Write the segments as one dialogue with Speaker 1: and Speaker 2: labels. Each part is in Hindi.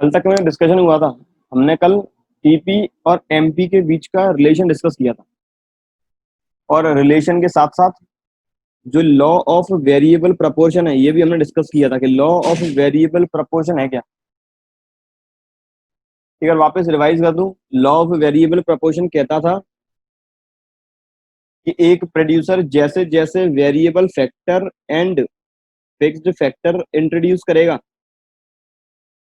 Speaker 1: कल तक में डिस्कशन हुआ था। हमने कल टीपी और एमपी के बीच का रिलेशन डिस्कस किया था, और रिलेशन के साथ साथ जो लॉ ऑफ वेरिएबल प्रपोर्शन है ये भी हमने डिस्कस किया था कि लॉ ऑफ वेरिएबल प्रपोर्शन है क्या। अगर वापस रिवाइज कर दूं, लॉ ऑफ वेरिएबल प्रपोर्शन कहता था कि एक प्रोड्यूसर जैसे जैसे variable factor and fixed factor introduce करेगा,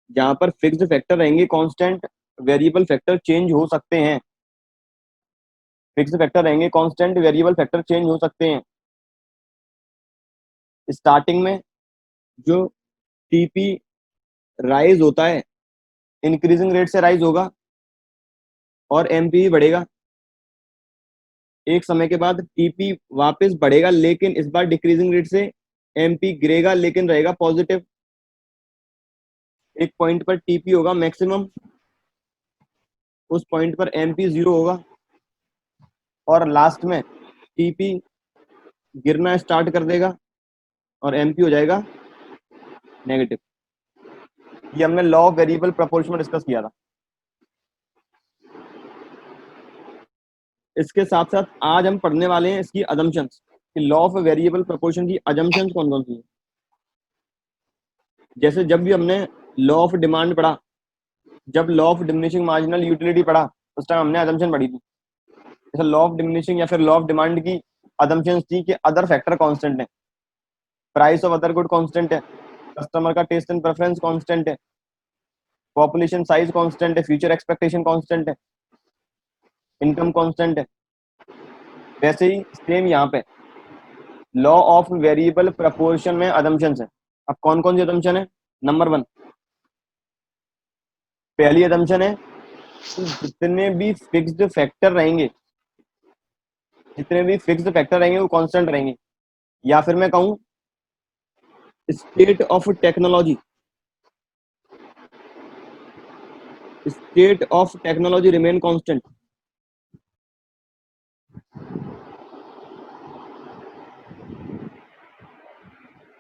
Speaker 1: जहां पर फिक्स्ड फैक्टर रहेंगे कांस्टेंट, वेरिएबल फैक्टर चेंज हो सकते हैं। फिक्स्ड फैक्टर रहेंगे कांस्टेंट, वेरिएबल फैक्टर चेंज हो सकते हैं। स्टार्टिंग में जो टीपी राइज होता है, इंक्रीजिंग रेट से राइज होगा और एमपी भी बढ़ेगा। एक समय के बाद टीपी वापस बढ़ेगा, लेकिन इस बार डिक्रीजिंग रेट से एमपी गिरेगा, लेकिन रहेगा पॉजिटिव। एक पॉइंट पर टीपी होगा मैक्सिमम, उस पॉइंट पर एमपी जीरो होगा, और लास्ट में टीपी गिरना स्टार्ट कर देगा और एमपी हो जाएगा नेगेटिव। ये हमने लॉ ऑफ वेरिएबल प्रपोर्शन में डिस्कस किया था। इसके साथ साथ आज हम पढ़ने वाले हैं इसकी अजम्पशंस कि लॉ ऑफ वेरिएबल प्रपोर्शन की अजम्पशंस कौन कौन सी है। जैसे जब भी हमने लॉ ऑफ डिमांड पढ़ा, जब law of diminishing marginal utility पढ़ा, उस टाइम हमने अजम्पशन पढ़ी थी। जैसे लॉ ऑफ डिमिनिशिंग या फिर लॉ ऑफ डिमांड की अजम्पशंस थी कि अदर फैक्टर कांस्टेंट है, price of other good constant है, कस्टमर का टेस्ट एंड प्रेफरेंस कांस्टेंट है, पॉपुलेशन साइज कांस्टेंट है, फ्यूचर एक्सपेक्टेशन कांस्टेंट है, इनकम कांस्टेंट है। वैसे ही सेम यहाँ पे लॉ ऑफ वेरिएबल प्रपोर्शन में अजम्पशंस है। अब कौन कौन सी अजम्पशन है? नंबर 1, पहली अजम्पशन है कि जितने भी फिक्स्ड फैक्टर रहेंगे, जितने भी फिक्स्ड फैक्टर रहेंगे वो कांस्टेंट रहेंगे। या फिर मैं कहूं state of technology, state of technology remain constant.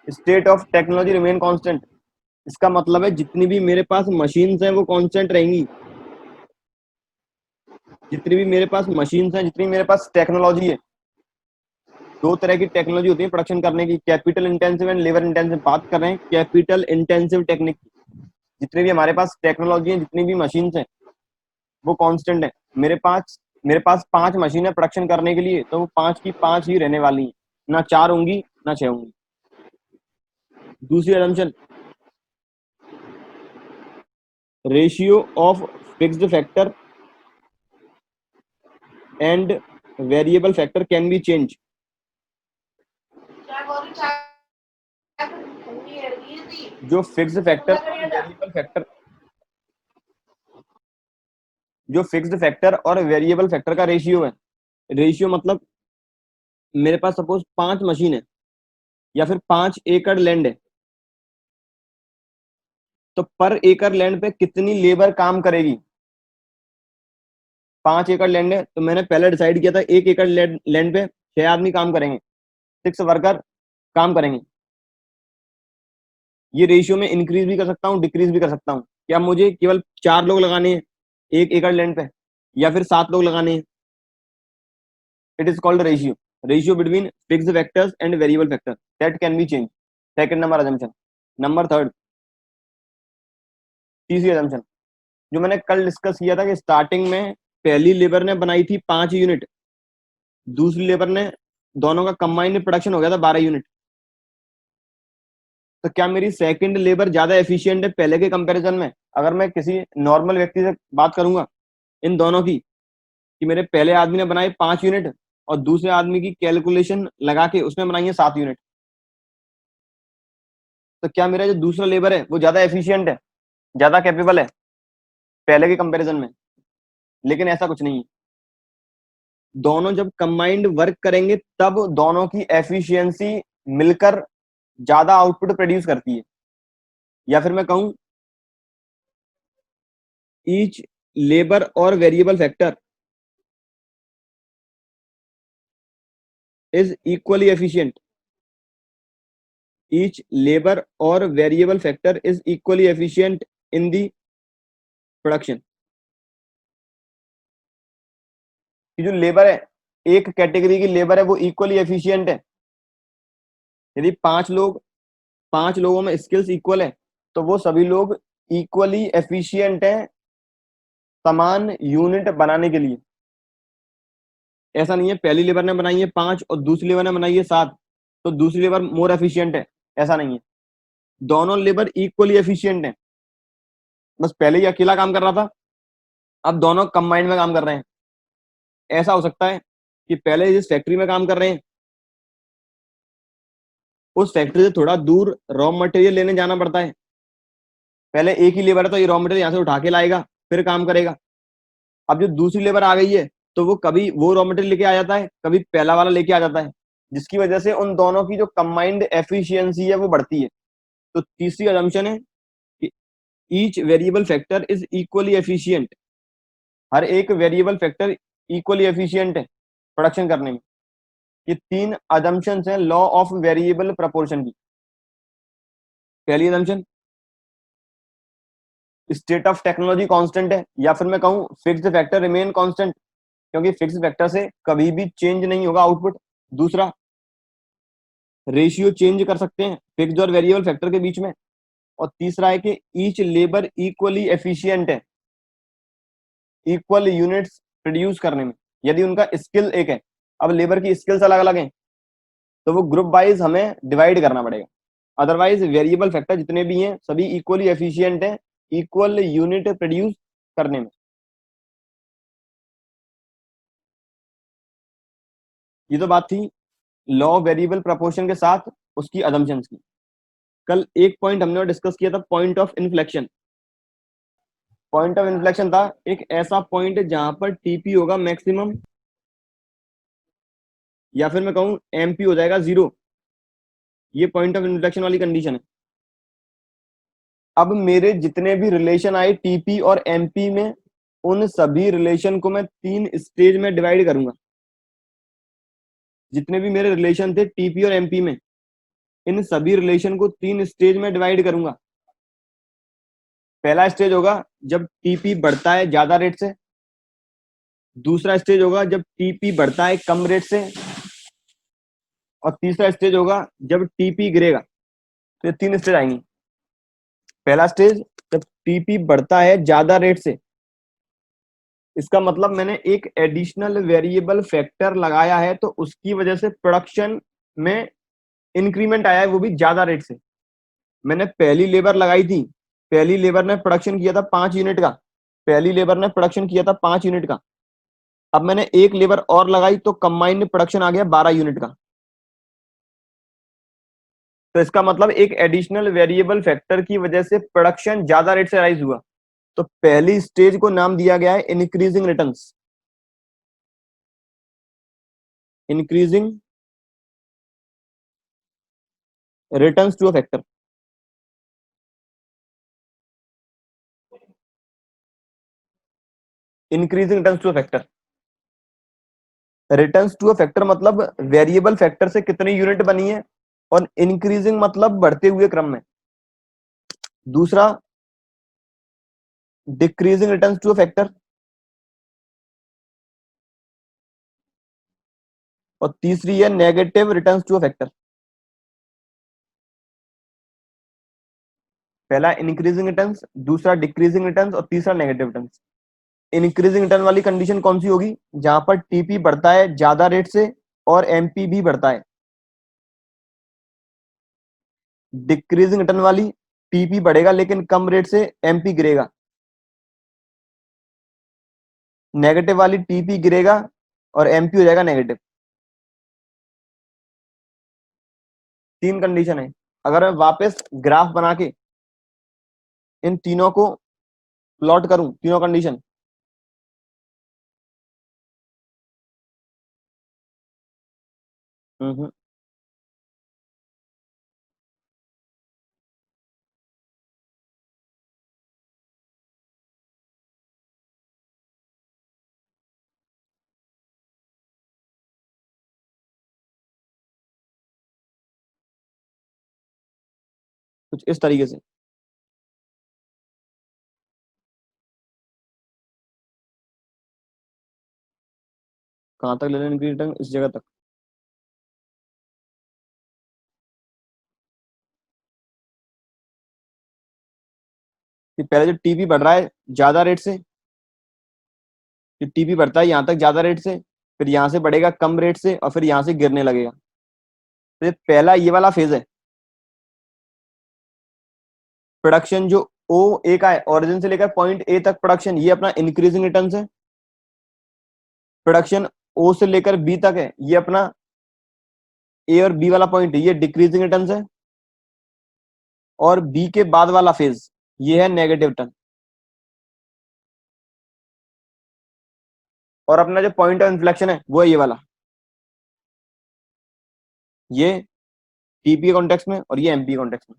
Speaker 1: State of technology remain constant, इसका मतलब है जितनी भी मेरे पास मशीन्स हैं वो कांस्टेंट रहेंगी। जितनी भी मेरे पास मशीन्स हैं, जितनी मेरे पास टेक्नोलॉजी है, दो तरह की टेक्नोलॉजी होती है प्रोडक्शन करने की, capital intensive and labour intensive. बात कर रहे हैं कैपिटल इंटेंसिव टेक्निक। जितने भी हमारे पास टेक्नोलॉजी है, जितनी भी मशीन्स हैं, वो कांस्टेंट है। मेरे पास 5 मशीन है प्रोडक्शन करने के लिए, तो वो 5 की 5 ही रहने वाली है, ना 4 होंगी ना 6 होंगी। दूसरी assumption, ratio of fixed factor and variable factor can be change. जो फिक्स्ड फैक्टर और वेरिएबल फैक्टर, जो फिक्स्ड फैक्टर और वेरिएबल फैक्टर का रेशियो है, रेशियो मतलब मेरे पास सपोज 5 मशीन है या फिर 5 एकड़ लैंड है, तो पर एकड़ लैंड पे कितनी लेबर काम करेगी? 5 एकड़ लैंड है तो मैंने पहले डिसाइड किया था 1 एकड़ लैंड पे 6 आदमी काम करेंगे, 6 वर्कर काम करेंगे। ये रेशियो में इंक्रीज भी कर सकता हूँ, डिक्रीज भी कर सकता हूँ। क्या मुझे केवल 4 लोग लगाने हैं 1 एकड़ लैंड पे, या फिर 7 लोग लगाने हैं? It is called ratio, ratio between fixed factors and variable factor that can be change. Second number assumption। Number third, तीसरी assumption जो मैंने कल डिस्कस किया था कि स्टार्टिंग में पहली लेबर ने बनाई थी 5 यूनिट, दूसरी लेबर ने, दोनों का कंबाइंड प्रोडक्शन हो गया था 12 यूनिट। तो क्या मेरी सेकंड लेबर ज्यादा एफिशिएंट है पहले के कंपैरिजन में? अगर मैं किसी नॉर्मल व्यक्ति से बात करूंगा इन दोनों की, कि मेरे पहले आदमी ने बनाए 5 यूनिट और दूसरे आदमी की कैलकुलेशन लगा के उसने बनाई है 7 यूनिट, तो क्या मेरा जो दूसरा लेबर है वो ज्यादा एफिशिएंट है, ज्यादा कैपेबल है पहले के कंपैरिजन में? लेकिन ऐसा कुछ नहीं है। दोनों जब कंबाइंड वर्क करेंगे तब दोनों की एफिशिएंसी मिलकर ज्यादा आउटपुट प्रोड्यूस करती है। या फिर मैं कहूं ईच लेबर और variable factor is equally efficient, each labour और variable factor is equally efficient in the production की जो लेबर है, एक कैटेगरी की लेबर है वो इक्वली एफिशिएंट है। यदि पांच लोगों में स्किल्स इक्वल है तो वो सभी लोग इक्वली एफिशिएंट हैं समान यूनिट बनाने के लिए। ऐसा नहीं है पहली लेबर ने बनाई है 5 और दूसरी लेबर ने बनाई है 7 तो दूसरी लेबर मोर एफिशिएंट है, ऐसा नहीं है। दोनों लेबर इक्वली एफिशिएंट है, बस पहले ही अकेला काम कर रहा था, अब दोनों कंबाइंड में काम कर रहे हैं। ऐसा हो सकता है कि पहले जिस फैक्ट्री में काम कर रहे हैं उस फैक्ट्री से थोड़ा दूर रॉ मटेरियल लेने जाना पड़ता है। पहले एक ही लेबर है तो ये रॉ मटेरियल यहाँ से उठा के लाएगा फिर काम करेगा। अब जो दूसरी लेबर आ गई है तो वो कभी वो रॉ मटेरियल लेके आ जाता है, कभी पहला वाला लेके आ जाता है, जिसकी वजह से उन दोनों की जो कंबाइंड एफिशिएंसी है वो बढ़ती है। तो तीसरी असम्पशन है कि each variable factor is equally efficient. हर एक वेरिएबल फैक्टर इक्वली एफिशिएंट है प्रोडक्शन करने में। ये तीन असम्पशंस हैं लॉ ऑफ वेरिएबल प्रपोर्शन की। पहली assumption, state of technology constant है, या फिर मैं कहूं फिक्स्ड फैक्टर रिमेन कांस्टेंट, क्योंकि फिक्स्ड फैक्टर से कभी भी चेंज नहीं होगा आउटपुट। दूसरा, रेशियो चेंज कर सकते हैं फिक्स्ड और वेरिएबल फैक्टर के बीच में। और तीसरा है कि ईच लेबर इक्वली एफिशिएंट है इक्वल यूनिट्स प्रोड्यूस करने में, यदि उनका स्किल एक है। अब लेबर की स्किल्स अलग अलग हैं तो वो ग्रुप वाइज हमें डिवाइड करना पड़ेगा। अदरवाइज वेरिएबल फैक्टर जितने भी हैं सभी इक्वली एफिशिएंट हैं इक्वल यूनिट प्रोड्यूस करने में। ये तो बात थी लॉ वेरिएबल प्रपोर्शन के साथ उसकी असम्पशंस की। कल एक पॉइंट हमने डिस्कस किया था, point of inflection. Point of inflection था एक ऐसा पॉइंट जहां पर टीपी होगा मैक्सिमम, या फिर मैं कहूं एमपी हो जाएगा 0। ये पॉइंट ऑफ इन्फ्लेक्शन वाली कंडीशन है। अब मेरे जितने भी रिलेशन आए टीपी और एमपी में, उन सभी रिलेशन को मैं 3 स्टेज में डिवाइड करूंगा। जितने भी मेरे रिलेशन थे टीपी और एमपी में, इन सभी रिलेशन को 3 स्टेज में डिवाइड करूंगा। पहला स्टेज होगा जब टीपी बढ़ता है ज्यादा रेट से। दूसरा स्टेज होगा जब टीपी बढ़ता है कम रेट से। और तीसरा स्टेज होगा जब टीपी गिरेगा। तो ये 3 स्टेज आएंगी। पहला स्टेज जब टीपी बढ़ता है ज्यादा रेट से, इसका मतलब मैंने एक एडिशनल वेरिएबल फैक्टर लगाया है तो उसकी वजह से प्रोडक्शन में इंक्रीमेंट आया है, वो भी ज्यादा रेट से। मैंने पहली लेबर लगाई थी, पहली लेबर ने प्रोडक्शन किया था 5 यूनिट का। पहली लेबर ने प्रोडक्शन किया था 5 यूनिट का। अब मैंने एक लेबर और लगाई तो कंबाइंड प्रोडक्शन आ गया 12 यूनिट का। तो इसका मतलब एक एडिशनल वेरिएबल फैक्टर की वजह से प्रोडक्शन ज्यादा रेट से राइज हुआ। तो पहली स्टेज को नाम दिया गया है increasing returns. Increasing returns to a factor. Increasing returns to a factor. Returns to a factor मतलब वेरिएबल फैक्टर से कितनी यूनिट बनी है, और इंक्रीजिंग मतलब बढ़ते हुए क्रम में। दूसरा, decreasing returns to a factor. और तीसरी है negative returns to a factor. पहला इंक्रीजिंग रिटर्न्स, दूसरा डिक्रीजिंग रिटर्न्स और तीसरा नेगेटिव रिटर्न्स। इंक्रीजिंग रिटर्न वाली कंडीशन कौन सी होगी? जहां पर टीपी बढ़ता है ज्यादा रेट से और एमपी भी बढ़ता है। डिक्रीजिंग रिटर्न वाली, टीपी बढ़ेगा लेकिन कम रेट से, एमपी गिरेगा। नेगेटिव वाली, टीपी गिरेगा और एमपी हो जाएगा नेगेटिव। 3 कंडीशन है। अगर मैं वापस ग्राफ बना के इन तीनों को प्लॉट करूं, तीनों कंडीशन, कुछ इस तरीके से। कहाँ तक ले लें इंक्रीज रिटर्न? इस जगह तक। कि पहले जो टीपी बढ़ रहा है ज्यादा रेट से, जो टीपी बढ़ता है यहाँ तक ज्यादा रेट से, फिर यहाँ से बढ़ेगा कम रेट से, और फिर यहाँ से गिरने लगेगा। तो ये पहला ये वाला फेज है। प्रोडक्शन जो ओ ए का है, ओरिजिन से लेकर पॉइंट ए तक प्रोडक्शन, ये अपना इंक्रीजिंग रिटर्न है। प्रोडक्शन ओ से लेकर बी तक है, ये अपना ए और बी वाला पॉइंट है, ये डिक्रीजिंग रिटर्न है। और बी के बाद वाला फेज ये है नेगेटिव रिटर्न। और अपना जो पॉइंट ऑफ इन्फ्लेक्शन है वो है ये वाला, ये टीपी कॉन्टेक्स्ट में और ये एमपी कॉन्टेक्स्ट में,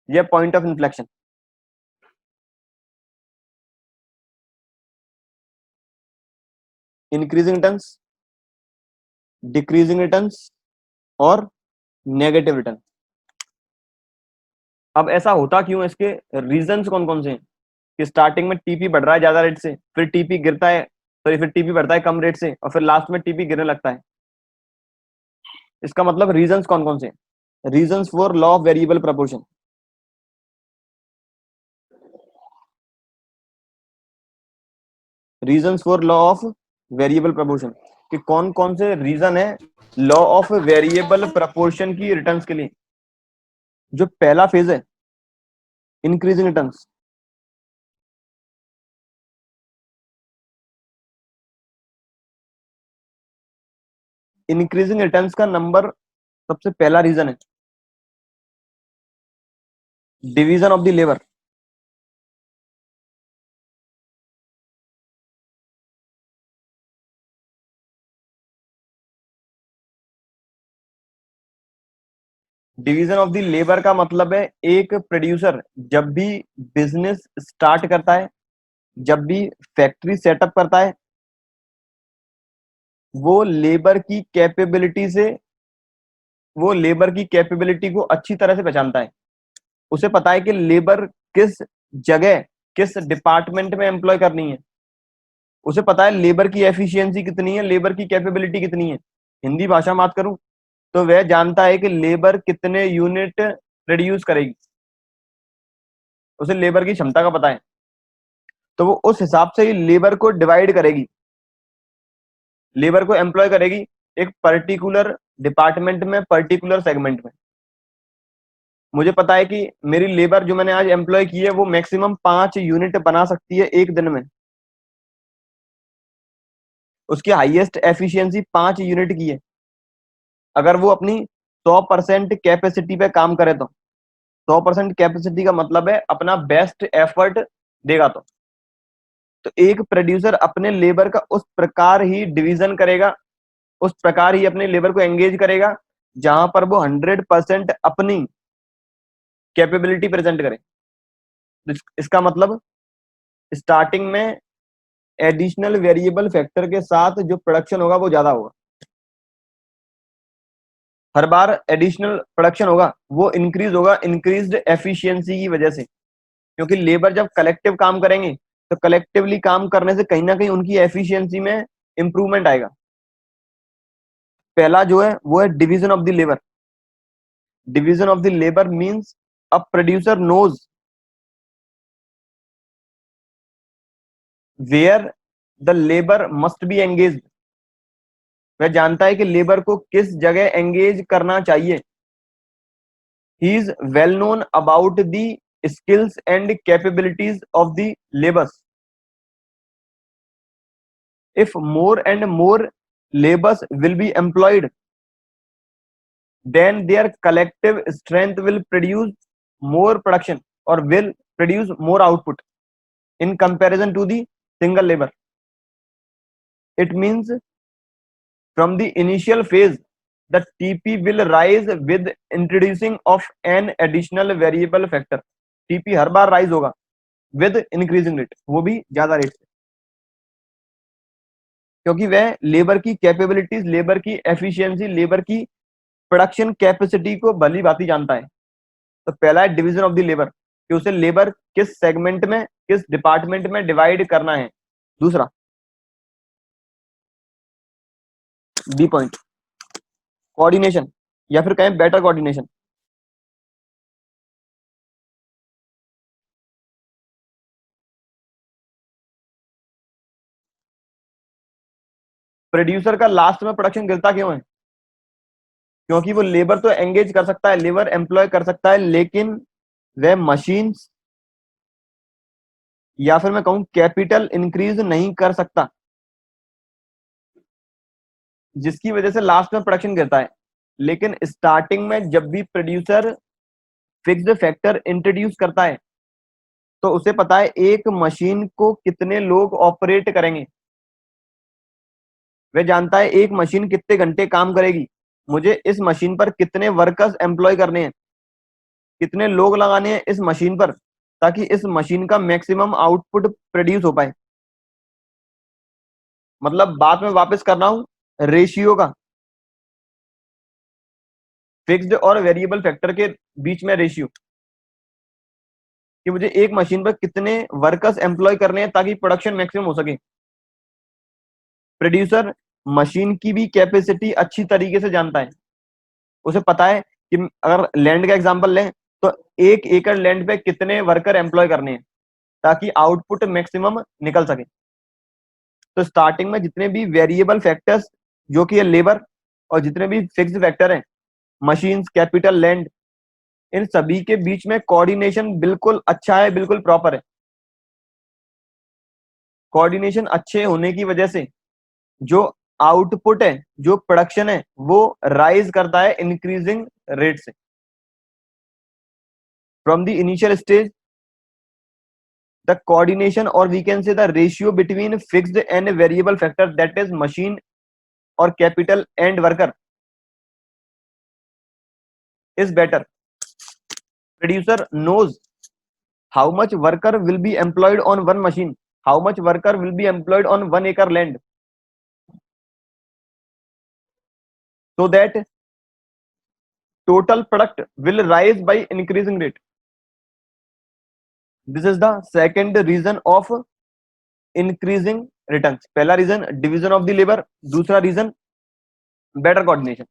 Speaker 1: ये point of inflection. Increasing returns, decreasing returns और नेगेटिव रिटर्न। अब ऐसा होता क्यों है, इसके रीजंस कौन कौन से हैं? कि स्टार्टिंग में टीपी बढ़ रहा है ज्यादा रेट से, फिर टीपी गिरता है, सॉरी फिर टीपी बढ़ता है कम रेट से, और फिर लास्ट में टीपी गिरने लगता है। इसका मतलब रीजंस कौन कौन से? Reasons for law of variable proportion. Reasons for law of variable proportion, कि कौन कौन से रीजन है लॉ ऑफ वेरिएबल प्रपोर्शन की रिटर्न्स के लिए। जो पहला फेज है इंक्रीजिंग रिटर्न्स, इंक्रीजिंग रिटर्न्स का नंबर सबसे पहला रीजन है division of the labour. Division of the labour का मतलब है एक प्रोड्यूसर जब भी बिजनेस स्टार्ट करता है, जब भी फैक्ट्री सेटअप करता है, वो लेबर की कैपेबिलिटी से, वो लेबर की कैपेबिलिटी को अच्छी तरह से पहचानता है। उसे पता है कि लेबर किस जगह, किस डिपार्टमेंट में एम्प्लॉय करनी है। उसे पता है लेबर की एफिशिएंसी कितनी है, लेबर की कैपेबिलिटी कितनी है। हिंदी भाषा में बात करूं तो वह जानता है कि लेबर कितने यूनिट प्रोड्यूस करेगी, उसे लेबर की क्षमता का पता है। तो वो उस हिसाब से ही लेबर को डिवाइड करेगी, लेबर को एम्प्लॉय करेगी एक पर्टिकुलर डिपार्टमेंट में, पर्टिकुलर सेगमेंट में। मुझे पता है कि मेरी लेबर जो मैंने आज एम्प्लॉय की है वो मैक्सिमम 5 यूनिट बना सकती है एक दिन में, उसकी हाईएस्ट एफिशिएंसी 5 यूनिट की है। अगर वो अपनी 100% कैपेसिटी पे काम करे तो, 100% कैपेसिटी का मतलब है अपना बेस्ट एफर्ट देगा तो एक प्रोड्यूसर अपने लेबर का उस प्रकार ही डिवीजन करेगा, उस प्रकार ही अपने लेबर को एंगेज करेगा जहां पर वो 100% अपनी कैपेबिलिटी प्रेजेंट करे। इसका मतलब स्टार्टिंग में एडिशनल वेरिएबल फैक्टर के साथ जो प्रोडक्शन होगा वो ज्यादा होगा। हर बार एडिशनल प्रोडक्शन होगा वो इंक्रीज होगा इंक्रीज्ड एफिशिएंसी की वजह से, क्योंकि लेबर जब कलेक्टिव काम करेंगे तो कलेक्टिवली काम करने से कहीं ना कहीं उनकी एफिशिएंसी में इंप्रूवमेंट आएगा। पहला जो है वो है division of the labour. Division of the labour means a producer knows where the labour must be engage. वह जानता है कि लेबर को किस जगह एंगेज करना चाहिए। He is well known about the skills and capabilities of the laborers. If more and more laborers will be employed, then their collective strength will produce more production or will produce more output in comparison to the single labor. It means from the initial phase, the TP will rise with introducing of an additional variable factor. TP her bar rise होगा with increasing rate, वो भी ज्यादा रेट से, क्योंकि वह लेबर की कैपेबिलिटीज, लेबर की एफिशिएंसी, लेबर की प्रोडक्शन कैपेसिटी को भली भांति जानता है। तो पहला है डिवीजन ऑफ द लेबर, कि उसे लेबर किस सेगमेंट में, किस डिपार्टमेंट में डिवाइड करना है। दूसरा बी पॉइंट, कोऑर्डिनेशन या फिर कहें बेटर कोऑर्डिनेशन। प्रोड्यूसर का लास्ट में प्रोडक्शन गिरता क्यों है? क्योंकि वो लेबर तो एंगेज कर सकता है, लेबर एम्प्लॉय कर सकता है, लेकिन वह मशीन या फिर मैं कहूं कैपिटल इंक्रीज नहीं कर सकता, जिसकी वजह से लास्ट में प्रोडक्शन गिरता है। लेकिन स्टार्टिंग में जब भी प्रोड्यूसर फिक्स्ड फैक्टर इंट्रोड्यूस करता है तो उसे पता है एक मशीन को कितने लोग ऑपरेट करेंगे, वह जानता है एक मशीन कितने घंटे काम करेगी, मुझे इस मशीन पर कितने वर्कर्स एम्प्लॉय करने हैं, कितने लोग लगाने हैं इस मशीन पर, ताकि इस मशीन का मैक्सिमम आउटपुट प्रोड्यूस हो पाए। मतलब बात में वापस कर रहा हूं रेशियो का, फिक्स्ड और वेरिएबल फैक्टर के बीच में रेशियो, कि मुझे एक मशीन पर कितने वर्कर्स एम्प्लॉय करने हैं ताकि प्रोडक्शन मैक्सिमम हो सके। प्रोड्यूसर मशीन की भी कैपेसिटी अच्छी तरीके से जानता है, उसे पता है कि अगर लैंड का एग्जांपल लें तो 1 एकड़ लैंड पे कितने वर्कर एम्प्लॉय करने हैं ताकि आउटपुट मैक्सिमम निकल सके। तो स्टार्टिंग में जितने भी वेरिएबल फैक्टर्स जो कि है लेबर, और जितने भी फिक्स्ड फैक्टर हैं मशीन्स, कैपिटल, लैंड, इन सभी के बीच में कोऑर्डिनेशन बिल्कुल अच्छा है, बिल्कुल प्रॉपर है। कोऑर्डिनेशन अच्छे होने की वजह से जो आउटपुट है, जो प्रोडक्शन है, वो राइज करता है इंक्रीजिंग रेट से। From the initial stage the coordination, or we can say the ratio between fixed and variable factor, that is machine or capital and worker, is better. Producer knows how much worker will be employed on one machine, how much worker will be employed on 1 acre land, so that total product will rise by increasing rate. This is the second reason of increasing returns. पहला reason division of the labour, दूसरा reason better coordination.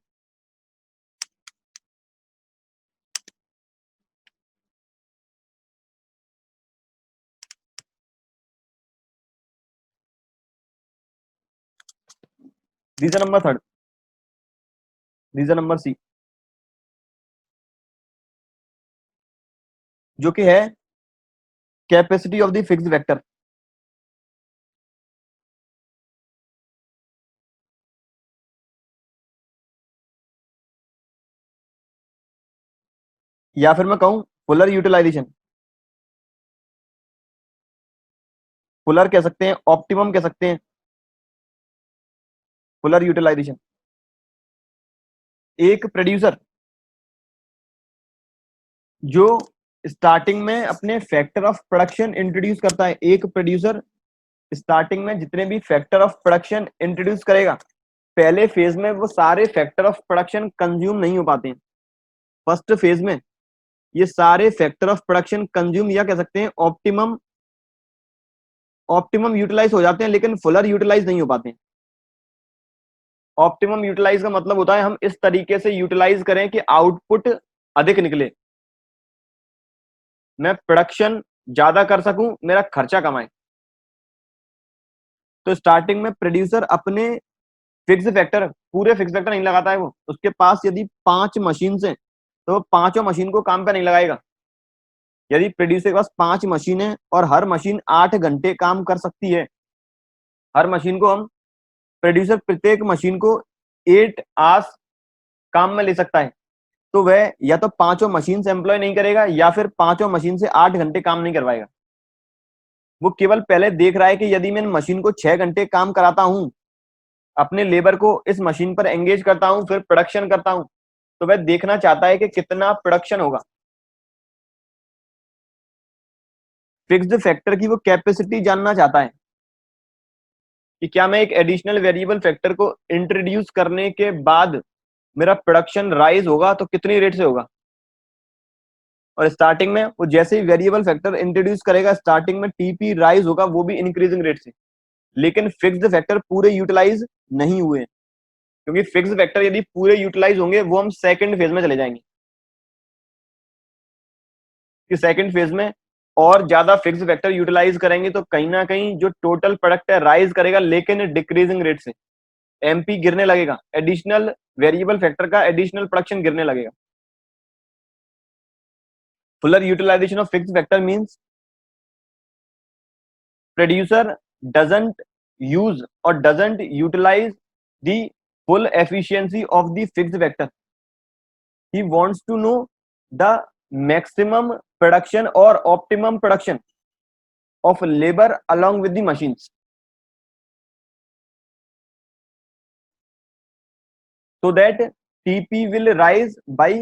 Speaker 1: Reason number third, reason number C, जो कि है capacity of the fixed vector. या फिर मैं कहूं फुलर यूटिलाइजेशन, फुलर कह सकते हैं, ऑप्टिमम कह सकते हैं, फुलर यूटिलाइजेशन। एक प्रोड्यूसर जो स्टार्टिंग में अपने फैक्टर ऑफ प्रोडक्शन इंट्रोड्यूस करता है, एक प्रोड्यूसर स्टार्टिंग में जितने भी फैक्टर ऑफ प्रोडक्शन इंट्रोड्यूस करेगा, पहले फेज में वो सारे फैक्टर ऑफ प्रोडक्शन कंज्यूम नहीं हो पाते हैं। फर्स्ट फेज में ये सारे फैक्टर ऑफ प्रोडक्शन कंज्यूम या कह सकते हैं ऑप्टिमम, ऑप्टिमम यूटिलाइज हो जाते हैं, लेकिन फुलर यूटिलाइज नहीं हो पाते हैं। ऑप्टिमम यूटिलाइज का मतलब होता है हम इस तरीके से यूटिलाइज करें कि आउटपुट अधिक निकले, मैं प्रोडक्शन ज्यादा कर सकूं, मेरा खर्चा कमाए। तो स्टार्टिंग में प्रोड्यूसर अपने फिक्स फैक्टर, पूरे फिक्स फैक्टर नहीं लगाता है, वो उसके पास यदि 5 मशीन है तो वो पांचों मशीन को काम पे नहीं लगाएगा। यदि प्रोड्यूसर के पास 5 मशीन है और हर मशीन 8 घंटे काम कर सकती है, हर मशीन को हम, प्रोड्यूसर प्रत्येक मशीन को 8 आवर्स काम में ले सकता है, तो वह या तो पांचों मशीन से एम्प्लॉय नहीं करेगा या फिर पांचों मशीन से 8 घंटे काम नहीं करवाएगा। वो केवल पहले देख रहा है कि यदि मैं मशीन को 6 घंटे काम कराता हूं, अपने लेबर को इस मशीन पर एंगेज करता हूं, फिर प्रोडक्शन करता हूं, तो वह देखना चाहता है कि कितना प्रोडक्शन होगा। फिक्स्ड फैक्टर की वो कैपेसिटी जानना चाहता है कि क्या मैं एक एडिशनल वेरिएबल फैक्टर को इंट्रोड्यूस करने के बाद मेरा प्रोडक्शन राइज होगा तो कितनी रेट से होगा। और स्टार्टिंग में वो जैसे ही वेरिएबल फैक्टर इंट्रोड्यूस करेगा, स्टार्टिंग में टीपी राइज होगा, वो भी इंक्रीजिंग रेट से, लेकिन फिक्स्ड फैक्टर पूरे यूटिलाइज नहीं हुए। क्योंकि फिक्स वेक्टर यदि पूरे यूटिलाइज होंगे वो हम सेकंड फेज में चले जाएंगे कि सेकंड फेज में और ज्यादा फिक्स वेक्टर यूटिलाइज करेंगे तो कहीं ना कहीं जो टोटल प्रोडक्ट है राइज करेगा लेकिन डिक्रीजिंग रेट से, एमपी गिरने लगेगा, एडिशनल वेरिएबल फैक्टर का एडिशनल प्रोडक्शन गिरने लगेगा। Fuller utilization of fix factor means producer doesn't use or doesn't utilize the full efficiency of the fixed vector. He wants to know the maximum production or optimum production of labor along with the machines so that TP will rise by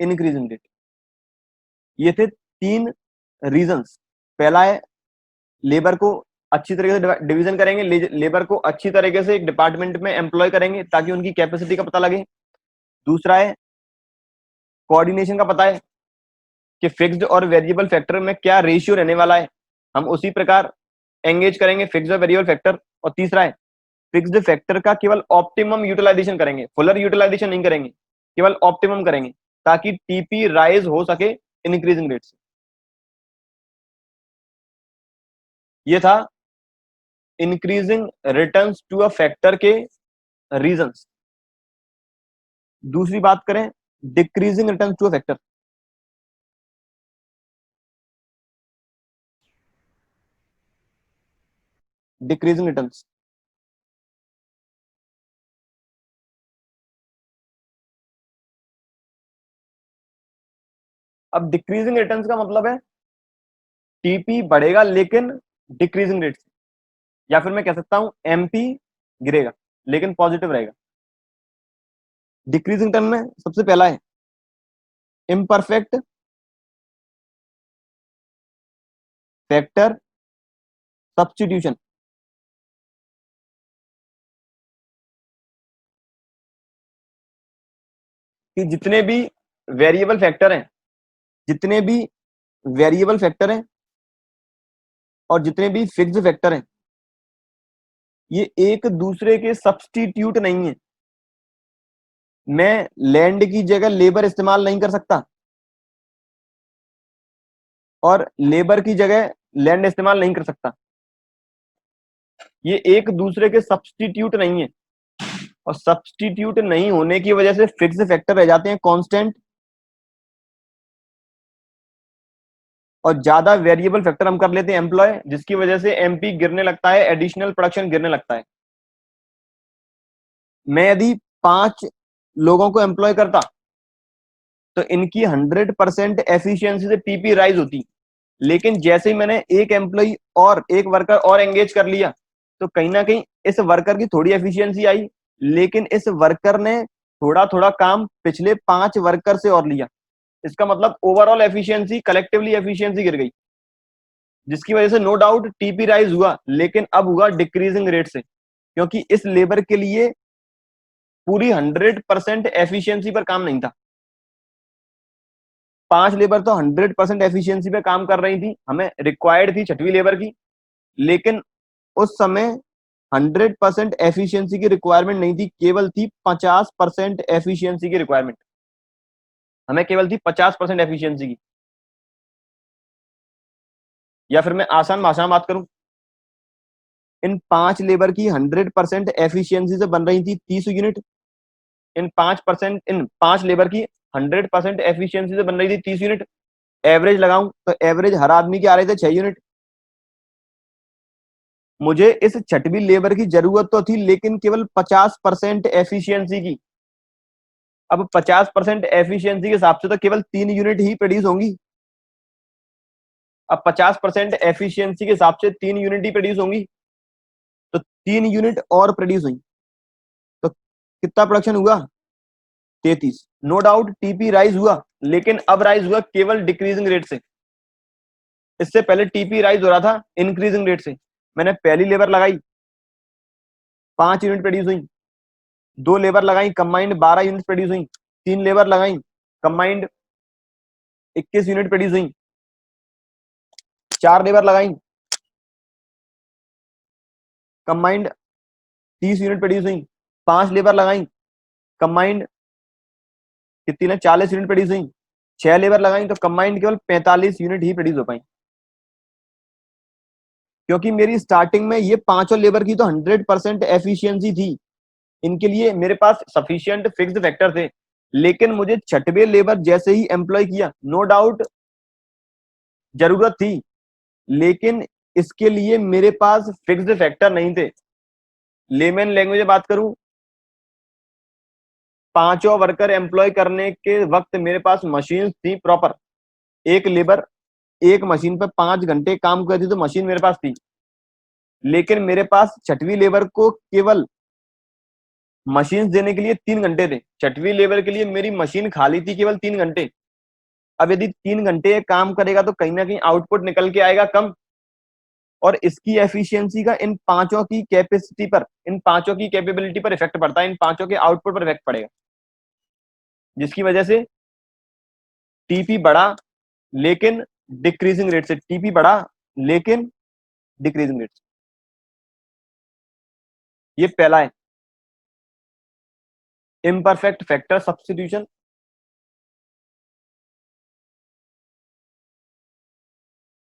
Speaker 1: increasing rate. ये थे 3 रीजंस। पहला है लेबर को अच्छी तरीके से डिवीजन करेंगे, लेबर को अच्छी तरीके से एक डिपार्टमेंट में एम्प्लॉय करेंगे ताकि उनकी कैपेसिटी का पता लगे। दूसरा है कोऑर्डिनेशन का पता है कि फिक्स्ड और वेरिएबल फैक्टर में क्या रेशियो रहने वाला है, हम उसी प्रकार एंगेज करेंगे फिक्स्ड और वेरिएबल फैक्टर। और तीसरा है फिक्स्ड फैक्टर का केवल ऑप्टिमम यूटिलाइजेशन करेंगे, फुलर यूटिलाइजेशन नहीं करेंगे, केवल ऑप्टिमम करेंगे ताकि टीपी राइज हो सके इंक्रीजिंग रेट से। ये था increasing returns to a factor के रीजंस। दूसरी बात करें decreasing returns to a factor. Decreasing returns, अब डिक्रीजिंग रिटर्न्स का मतलब है टीपी बढ़ेगा लेकिन डिक्रीजिंग रेट से, या फिर मैं कह सकता हूं एमपी गिरेगा लेकिन पॉजिटिव रहेगा। डिक्रीजिंग टर्म में सबसे पहला है इम्परफेक्ट फैक्टर सब्स्टिट्यूशन। कि जितने भी वेरिएबल फैक्टर हैं, जितने भी वेरिएबल फैक्टर हैं और जितने भी फिक्स्ड फैक्टर हैं ये एक दूसरे के सब्स्टिट्यूट नहीं है। मैं लैंड की जगह लेबर इस्तेमाल नहीं कर सकता और लेबर की जगह लैंड इस्तेमाल नहीं कर सकता। ये एक दूसरे के सब्स्टिट्यूट नहीं है और सब्स्टिट्यूट नहीं होने की वजह से फिक्स्ड फैक्टर रह जाते हैं कांस्टेंट और ज्यादा वेरिएबल फैक्टर हम कर लेते हैं एम्प्लॉय, जिसकी वजह से एमपी गिरने लगता है, एडिशनल प्रोडक्शन गिरने लगता है। मैं यदि 5 लोगों को एम्प्लॉय करता तो इनकी 100% एफिशिएंसी से टीपी राइज होती, लेकिन जैसे ही मैंने एक एम्प्लॉय और एक वर्कर और एंगेज कर लिया तो कहीं ना कहीं इस वर्कर की थोड़ी एफिशिएंसी आई, लेकिन इस वर्कर ने थोड़ा थोड़ा काम पिछले 5 वर्कर से और लिया। इसका मतलब ओवरऑल एफिशिएंसी, कलेक्टिवली एफिशिएंसी गिर गई, जिसकी वजह से नो डाउट टीपी राइज हुआ लेकिन अब हुआ डिक्रीजिंग रेट से, क्योंकि इस लेबर के लिए पूरी 100% एफिशिएंसी पर काम नहीं था। 5 लेबर तो 100% एफिशिएंसी पे काम कर रही थी, हमें रिक्वायर्ड थी 6वीं लेबर की, लेकिन उस समय 100% एफिशिएंसी की रिक्वायरमेंट नहीं थी, केवल थी 50% एफिशिएंसी की रिक्वायरमेंट। हमें केवल थी 50% एफिशिएंसी की। या फिर मैं आसान भाषा में बात करूं, इन 5 लेबर की 100% एफिशिएंसी से बन रही थी 30 यूनिट। इन 5 लेबर की 100% एफिशिएंसी से बन रही थी 30 यूनिट। एवरेज लगाऊं तो एवरेज हर आदमी के आ रहे थे 6 यूनिट। मुझे इस 6वीं लेबर की जरूरत तो थी लेकिन केवल 50% एफिशिएंसी की। अब 50% एफिशिएंसी के हिसाब से तो केवल 3 यूनिट ही प्रोड्यूस होंगी। अब 50% एफिशिएंसी के हिसाब से 3 यूनिट ही प्रोड्यूस होंगी, तो 3 यूनिट और प्रोड्यूस हुई तो कितना प्रोडक्शन हुआ? 33। नो डाउट टीपी राइज हुआ, लेकिन अब राइज हुआ केवल डिक्रीजिंग रेट से। इससे पहले टीपी राइज हो रहा था इंक्रीजिंग रेट से। मैंने पहली लेबर लगाई 5 यूनिट प्रोड्यूस हुई, 2 लेबर लगाई कंबाइंड 12 यूनिट प्रोड्यूस हुई, 3 लेबर लगाई कंबाइंड 21 यूनिट प्रोड्यूस हुई, 4 लेबर लगाई कंबाइंड 30 यूनिट प्रोड्यूस हुई, 5 लेबर लगाई, कंबाइंड कितनी ने 40 यूनिट प्रोड्यूस हुई। 6 लेबर लगाई तो कंबाइंड केवल 45 यूनिट ही प्रोड्यूस हो पाई, क्योंकि मेरी स्टार्टिंग में ये पांचों लेबर की तो 100% एफिशिएंसी थी, इनके लिए मेरे पास सफिशिएंट फिक्स्ड फैक्टर थे। लेकिन मुझे छठवें लेबर जैसे ही एम्प्लॉय किया, नो डाउट जरूरत थी, लेकिन इसके लिए मेरे पास फिक्स्ड फैक्टर नहीं थे। लेमन लैंग्वेज में बात करूं, पांचों वर्कर एम्प्लॉय करने के वक्त मेरे पास मशीन थी प्रॉपर। एक लेबर एक मशीन पर 5 घंटे काम करती तो मशीन मेरे पास थी, लेकिन मेरे पास छठवीं लेबर को केवल मशीन देने के लिए 3 घंटे थे। छठवीं लेबर के लिए मेरी मशीन खाली थी केवल 3 घंटे। अब यदि 3 घंटे काम करेगा तो कहीं ना कहीं आउटपुट निकल के आएगा कम, और इसकी एफिशिएंसी का इन पांचों की कैपेसिटी पर, इन पांचों की कैपेबिलिटी पर इफेक्ट पड़ता है, इन पांचों के आउटपुट पर इफेक्ट पड़ेगा, जिसकी वजह से टीपी बढ़ा लेकिन डिक्रीजिंग रेट से, टीपी बढ़ा लेकिन डिक्रीजिंग रेट से। ये पहला है इम्परफेक्ट फैक्टर सब्स्टिट्यूशन।